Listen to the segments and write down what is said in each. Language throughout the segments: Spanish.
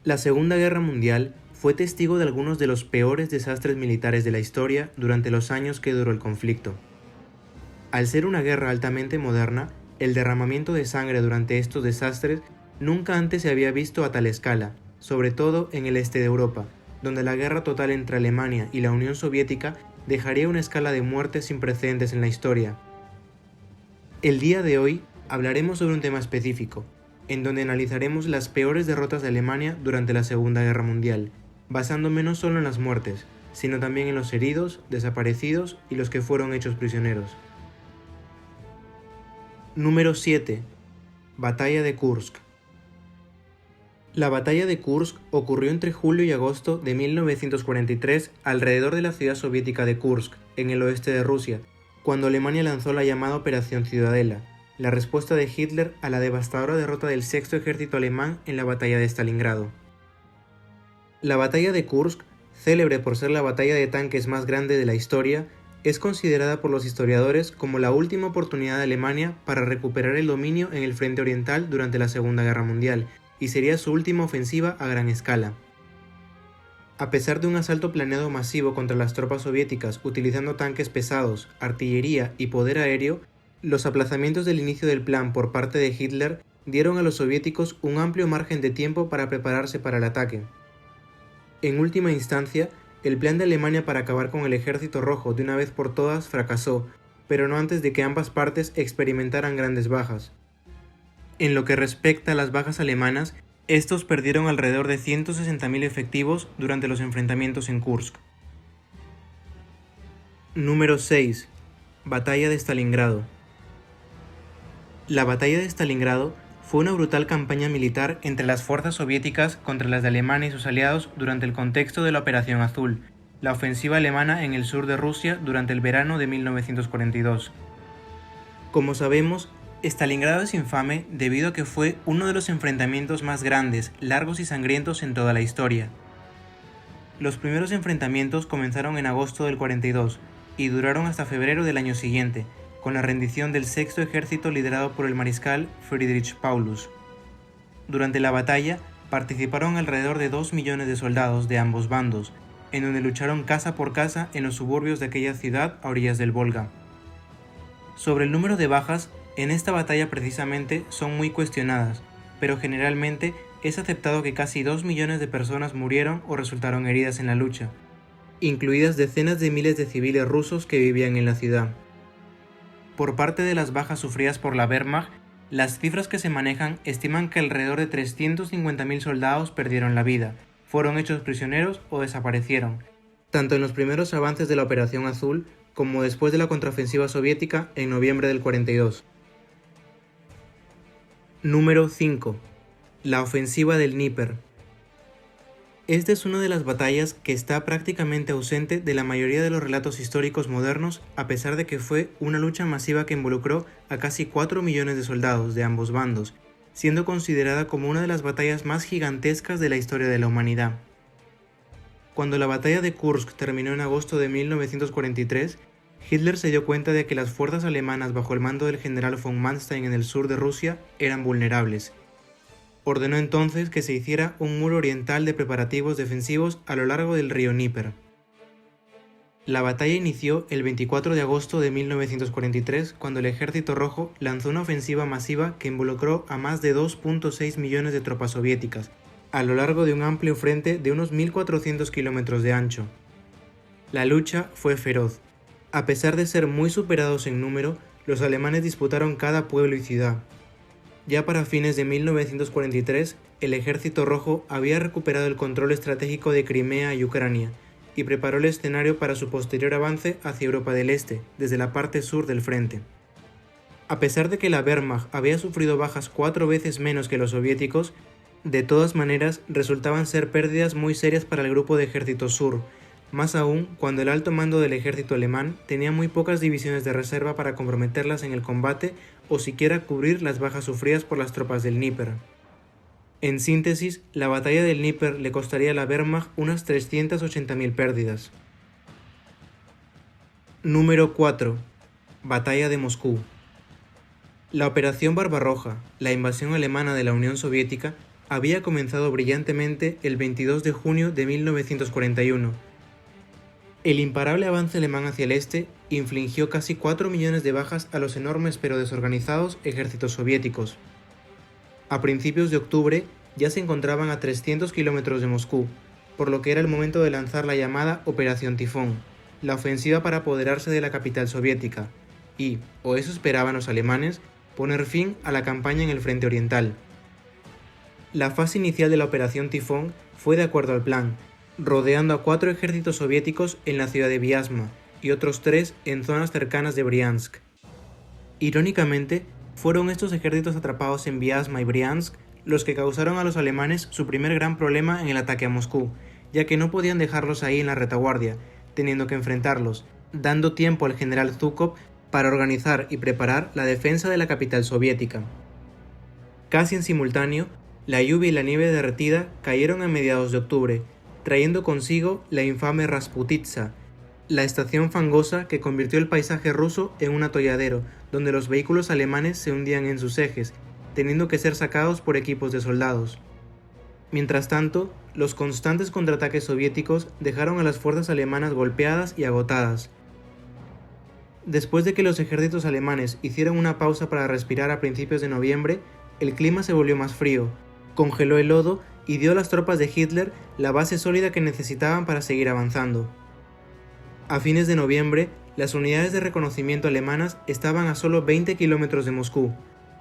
La Segunda Guerra Mundial fue testigo de algunos de los peores desastres militares de la historia durante los años que duró el conflicto. Al ser una guerra altamente moderna, el derramamiento de sangre durante estos desastres nunca antes se había visto a tal escala, sobre todo en el este de Europa, donde la guerra total entre Alemania y la Unión Soviética dejaría una escala de muertes sin precedentes en la historia. El día de hoy hablaremos sobre un tema específico, en donde analizaremos las peores derrotas de Alemania durante la Segunda Guerra Mundial, basándome no solo en las muertes, sino también en los heridos, desaparecidos y los que fueron hechos prisioneros. Número 7. Batalla de Kursk. La batalla de Kursk ocurrió entre julio y agosto de 1943 alrededor de la ciudad soviética de Kursk, en el oeste de Rusia, cuando Alemania lanzó la llamada Operación Ciudadela, la respuesta de Hitler a la devastadora derrota del Sexto Ejército Alemán en la batalla de Stalingrado. La batalla de Kursk, célebre por ser la batalla de tanques más grande de la historia, es considerada por los historiadores como la última oportunidad de Alemania para recuperar el dominio en el frente oriental durante la Segunda Guerra Mundial, y sería su última ofensiva a gran escala. A pesar de un asalto planeado masivo contra las tropas soviéticas utilizando tanques pesados, artillería y poder aéreo, los aplazamientos del inicio del plan por parte de Hitler dieron a los soviéticos un amplio margen de tiempo para prepararse para el ataque. En última instancia, el plan de Alemania para acabar con el Ejército Rojo de una vez por todas fracasó, pero no antes de que ambas partes experimentaran grandes bajas. En lo que respecta a las bajas alemanas, estos perdieron alrededor de 160.000 efectivos durante los enfrentamientos en Kursk. Número 6. Batalla de Stalingrado. La batalla de Stalingrado fue una brutal campaña militar entre las fuerzas soviéticas contra las de Alemania y sus aliados durante el contexto de la Operación Azul, la ofensiva alemana en el sur de Rusia durante el verano de 1942. Como sabemos, Stalingrado es infame debido a que fue uno de los enfrentamientos más grandes, largos y sangrientos en toda la historia. Los primeros enfrentamientos comenzaron en agosto del 42 y duraron hasta febrero del año siguiente, con la rendición del Sexto Ejército liderado por el mariscal Friedrich Paulus. Durante la batalla participaron alrededor de 2 millones de soldados de ambos bandos, en donde lucharon casa por casa en los suburbios de aquella ciudad a orillas del Volga. Sobre el número de bajas, en esta batalla precisamente son muy cuestionadas, pero generalmente es aceptado que casi 2 millones de personas murieron o resultaron heridas en la lucha, incluidas decenas de miles de civiles rusos que vivían en la ciudad. Por parte de las bajas sufridas por la Wehrmacht, las cifras que se manejan estiman que alrededor de 350.000 soldados perdieron la vida, fueron hechos prisioneros o desaparecieron, tanto en los primeros avances de la Operación Azul como después de la contraofensiva soviética en noviembre del 42. Número 5. La ofensiva del Dnieper. Esta es una de las batallas que está prácticamente ausente de la mayoría de los relatos históricos modernos, a pesar de que fue una lucha masiva que involucró a casi 4 millones de soldados de ambos bandos, siendo considerada como una de las batallas más gigantescas de la historia de la humanidad. Cuando la batalla de Kursk terminó en agosto de 1943, Hitler se dio cuenta de que las fuerzas alemanas bajo el mando del general von Manstein en el sur de Rusia eran vulnerables. Ordenó entonces que se hiciera un muro oriental de preparativos defensivos a lo largo del río Dnieper. La batalla inició el 24 de agosto de 1943 cuando el Ejército Rojo lanzó una ofensiva masiva que involucró a más de 2.6 millones de tropas soviéticas, a lo largo de un amplio frente de unos 1.400 kilómetros de ancho. La lucha fue feroz. A pesar de ser muy superados en número, los alemanes disputaron cada pueblo y ciudad. Ya para fines de 1943, el Ejército Rojo había recuperado el control estratégico de Crimea y Ucrania, y preparó el escenario para su posterior avance hacia Europa del Este, desde la parte sur del frente. A pesar de que la Wehrmacht había sufrido bajas 4 veces menos que los soviéticos, de todas maneras resultaban ser pérdidas muy serias para el Grupo de Ejército Sur, más aún cuando el alto mando del ejército alemán tenía muy pocas divisiones de reserva para comprometerlas en el combate o siquiera cubrir las bajas sufridas por las tropas del Dnieper. En síntesis, la batalla del Dnieper le costaría a la Wehrmacht unas 380.000 pérdidas. Número 4. Batalla de Moscú. La Operación Barbarroja, la invasión alemana de la Unión Soviética, había comenzado brillantemente el 22 de junio de 1941. El imparable avance alemán hacia el este infligió casi 4 millones de bajas a los enormes pero desorganizados ejércitos soviéticos. A principios de octubre ya se encontraban a 300 kilómetros de Moscú, por lo que era el momento de lanzar la llamada Operación Tifón, la ofensiva para apoderarse de la capital soviética, y, o eso esperaban los alemanes, poner fin a la campaña en el frente oriental. La fase inicial de la Operación Tifón fue de acuerdo al plan, rodeando a 4 ejércitos soviéticos en la ciudad de Vyazma y otros 3 en zonas cercanas de Briansk. Irónicamente, fueron estos ejércitos atrapados en Vyazma y Briansk los que causaron a los alemanes su primer gran problema en el ataque a Moscú, ya que no podían dejarlos ahí en la retaguardia, teniendo que enfrentarlos, dando tiempo al general Zhukov para organizar y preparar la defensa de la capital soviética. Casi en simultáneo, la lluvia y la nieve derretida cayeron a mediados de octubre, trayendo consigo la infame Rasputitsa, la estación fangosa que convirtió el paisaje ruso en un atolladero, donde los vehículos alemanes se hundían en sus ejes, teniendo que ser sacados por equipos de soldados. Mientras tanto, los constantes contraataques soviéticos dejaron a las fuerzas alemanas golpeadas y agotadas. Después de que los ejércitos alemanes hicieron una pausa para respirar a principios de noviembre, el clima se volvió más frío, congeló el lodo y dio a las tropas de Hitler la base sólida que necesitaban para seguir avanzando. A fines de noviembre, las unidades de reconocimiento alemanas estaban a solo 20 kilómetros de Moscú.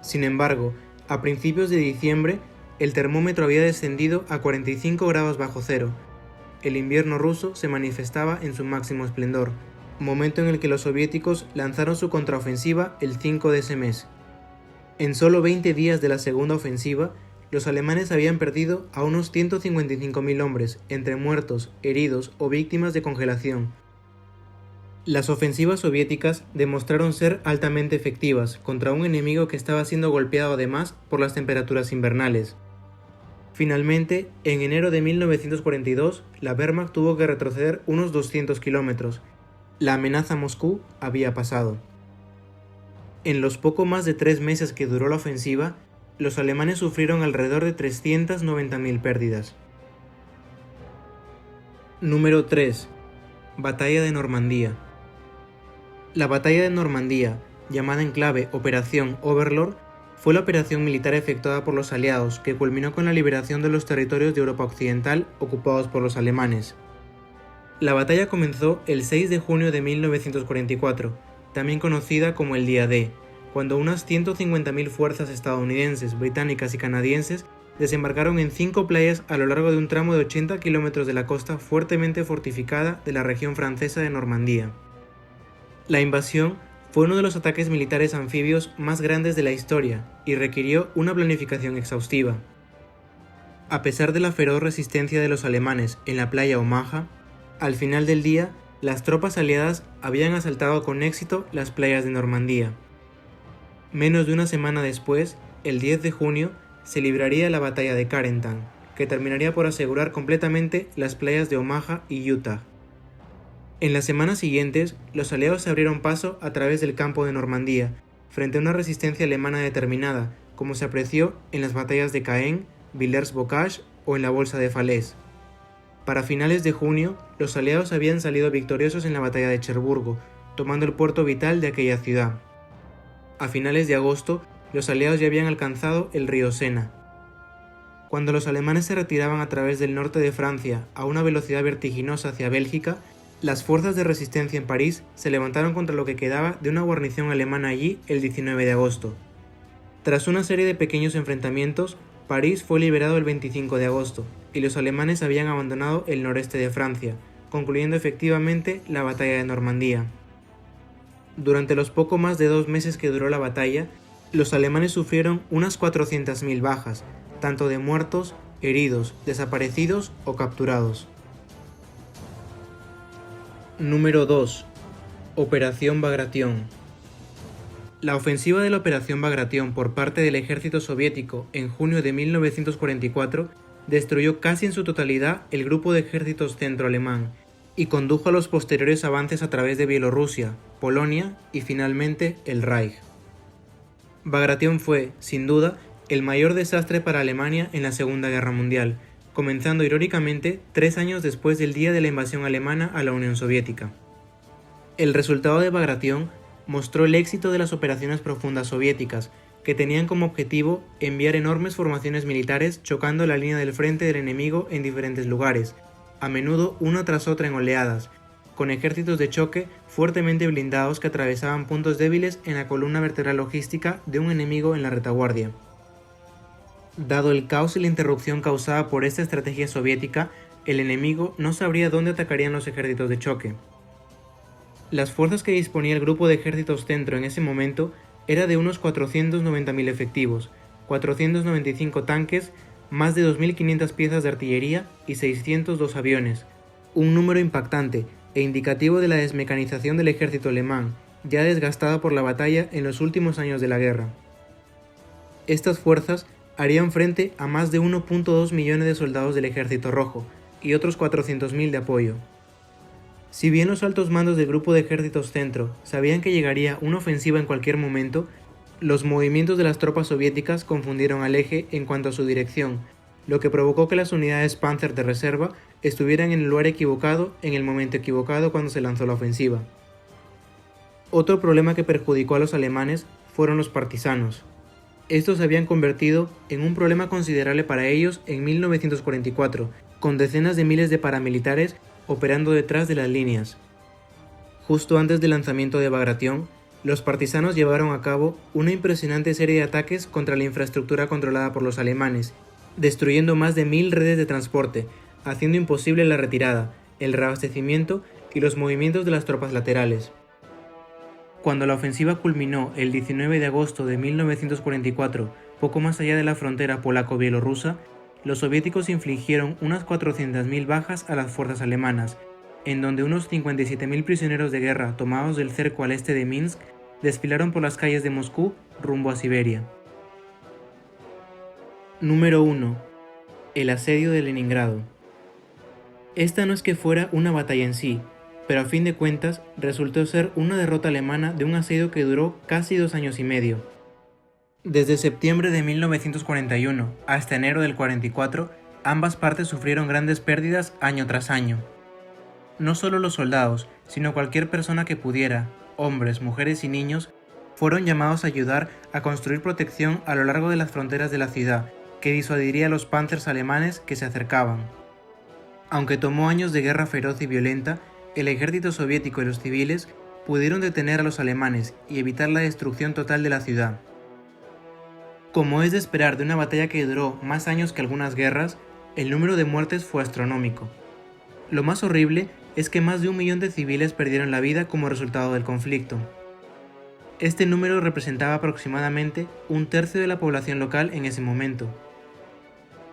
Sin embargo, a principios de diciembre, el termómetro había descendido a 45 grados bajo cero. El invierno ruso se manifestaba en su máximo esplendor, momento en el que los soviéticos lanzaron su contraofensiva el 5 de ese mes. En solo 20 días de la segunda ofensiva, los alemanes habían perdido a unos 155.000 hombres, entre muertos, heridos o víctimas de congelación. Las ofensivas soviéticas demostraron ser altamente efectivas contra un enemigo que estaba siendo golpeado además por las temperaturas invernales. Finalmente, en enero de 1942, la Wehrmacht tuvo que retroceder unos 200 kilómetros. La amenaza a Moscú había pasado. En los poco más de 3 meses que duró la ofensiva, los alemanes sufrieron alrededor de 390.000 pérdidas. Número 3. Batalla de Normandía. La Batalla de Normandía, llamada en clave Operación Overlord, fue la operación militar efectuada por los aliados que culminó con la liberación de los territorios de Europa Occidental ocupados por los alemanes. La batalla comenzó el 6 de junio de 1944, también conocida como el Día D, cuando unas 150.000 fuerzas estadounidenses, británicas y canadienses desembarcaron en 5 playas a lo largo de un tramo de 80 kilómetros de la costa fuertemente fortificada de la región francesa de Normandía. La invasión fue uno de los ataques militares anfibios más grandes de la historia y requirió una planificación exhaustiva. A pesar de la feroz resistencia de los alemanes en la playa Omaha, al final del día, las tropas aliadas habían asaltado con éxito las playas de Normandía. Menos de una semana después, el 10 de junio, se libraría la batalla de Carentan, que terminaría por asegurar completamente las playas de Omaha y Utah. En las semanas siguientes, los aliados se abrieron paso a través del campo de Normandía, frente a una resistencia alemana determinada, como se apreció en las batallas de Caen, Villers-Bocage o en la Bolsa de Falaise. Para finales de junio, los aliados habían salido victoriosos en la batalla de Cherburgo, tomando el puerto vital de aquella ciudad. A finales de agosto, los aliados ya habían alcanzado el río Sena. Cuando los alemanes se retiraban a través del norte de Francia a una velocidad vertiginosa hacia Bélgica, las fuerzas de resistencia en París se levantaron contra lo que quedaba de una guarnición alemana allí el 19 de agosto. Tras una serie de pequeños enfrentamientos, París fue liberado el 25 de agosto, y los alemanes habían abandonado el noreste de Francia, concluyendo efectivamente la batalla de Normandía. Durante los poco más de 2 meses que duró la batalla, los alemanes sufrieron unas 400.000 bajas, tanto de muertos, heridos, desaparecidos o capturados. Número 2. Operación Bagration. La ofensiva de la Operación Bagration por parte del ejército soviético en junio de 1944 destruyó casi en su totalidad el grupo de ejércitos centro-alemán y condujo a los posteriores avances a través de Bielorrusia, Polonia y finalmente el Reich. Bagration fue, sin duda, el mayor desastre para Alemania en la Segunda Guerra Mundial, comenzando irónicamente 3 años después del día de la invasión alemana a la Unión Soviética. El resultado de Bagration mostró el éxito de las operaciones profundas soviéticas, que tenían como objetivo enviar enormes formaciones militares chocando la línea del frente del enemigo en diferentes lugares, a menudo una tras otra en oleadas, con ejércitos de choque fuertemente blindados que atravesaban puntos débiles en la columna vertebral logística de un enemigo en la retaguardia. Dado el caos y la interrupción causada por esta estrategia soviética, el enemigo no sabría dónde atacarían los ejércitos de choque. Las fuerzas que disponía el grupo de ejércitos centro en ese momento era de unos 490.000 efectivos, 495 tanques, más de 2.500 piezas de artillería y 602 aviones, un número impactante e indicativo de la desmecanización del ejército alemán, ya desgastado por la batalla en los últimos años de la guerra. Estas fuerzas harían frente a más de 1.2 millones de soldados del Ejército Rojo y otros 400.000 de apoyo. Si bien los altos mandos del grupo de ejércitos centro sabían que llegaría una ofensiva en cualquier momento, los movimientos de las tropas soviéticas confundieron al eje en cuanto a su dirección, lo que provocó que las unidades Panzer de reserva estuvieran en el lugar equivocado en el momento equivocado cuando se lanzó la ofensiva. Otro problema que perjudicó a los alemanes fueron los partisanos. Estos se habían convertido en un problema considerable para ellos en 1944, con decenas de miles de paramilitares operando detrás de las líneas. Justo antes del lanzamiento de Bagration, los partisanos llevaron a cabo una impresionante serie de ataques contra la infraestructura controlada por los alemanes, destruyendo más de 1.000 redes de transporte, haciendo imposible la retirada, el reabastecimiento y los movimientos de las tropas laterales. Cuando la ofensiva culminó el 19 de agosto de 1944, poco más allá de la frontera polaco-bielorrusa, los soviéticos infligieron unas 400.000 bajas a las fuerzas alemanas, en donde unos 57.000 prisioneros de guerra tomados del cerco al este de Minsk desfilaron por las calles de Moscú rumbo a Siberia. Número 1. El asedio de Leningrado. Esta no es que fuera una batalla en sí, pero a fin de cuentas resultó ser una derrota alemana de un asedio que duró casi 2 años y medio. Desde septiembre de 1941 hasta enero del 44, ambas partes sufrieron grandes pérdidas año tras año. No solo los soldados, sino cualquier persona que pudiera, hombres, mujeres y niños, fueron llamados a ayudar a construir protección a lo largo de las fronteras de la ciudad, que disuadiría a los panzers alemanes que se acercaban. Aunque tomó años de guerra feroz y violenta, el ejército soviético y los civiles pudieron detener a los alemanes y evitar la destrucción total de la ciudad. Como es de esperar de una batalla que duró más años que algunas guerras, el número de muertes fue astronómico. Lo más horrible es que más de 1 millón de civiles perdieron la vida como resultado del conflicto. Este número representaba aproximadamente 1/3 de la población local en ese momento.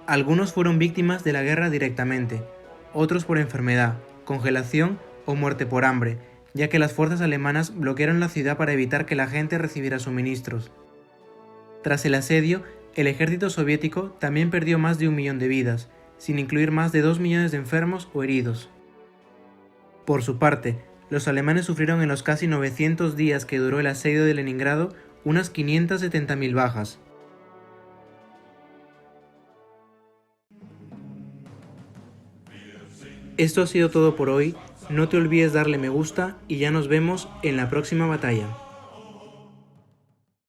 Algunos fueron víctimas de la guerra directamente, otros por enfermedad, congelación o muerte por hambre, ya que las fuerzas alemanas bloquearon la ciudad para evitar que la gente recibiera suministros. Tras el asedio, el ejército soviético también perdió más de 1 millón de vidas, sin incluir más de 2 millones de enfermos o heridos. Por su parte, los alemanes sufrieron en los casi 900 días que duró el asedio de Leningrado unas 570.000 bajas. Esto ha sido todo por hoy, no te olvides darle me gusta y ya nos vemos en la próxima batalla.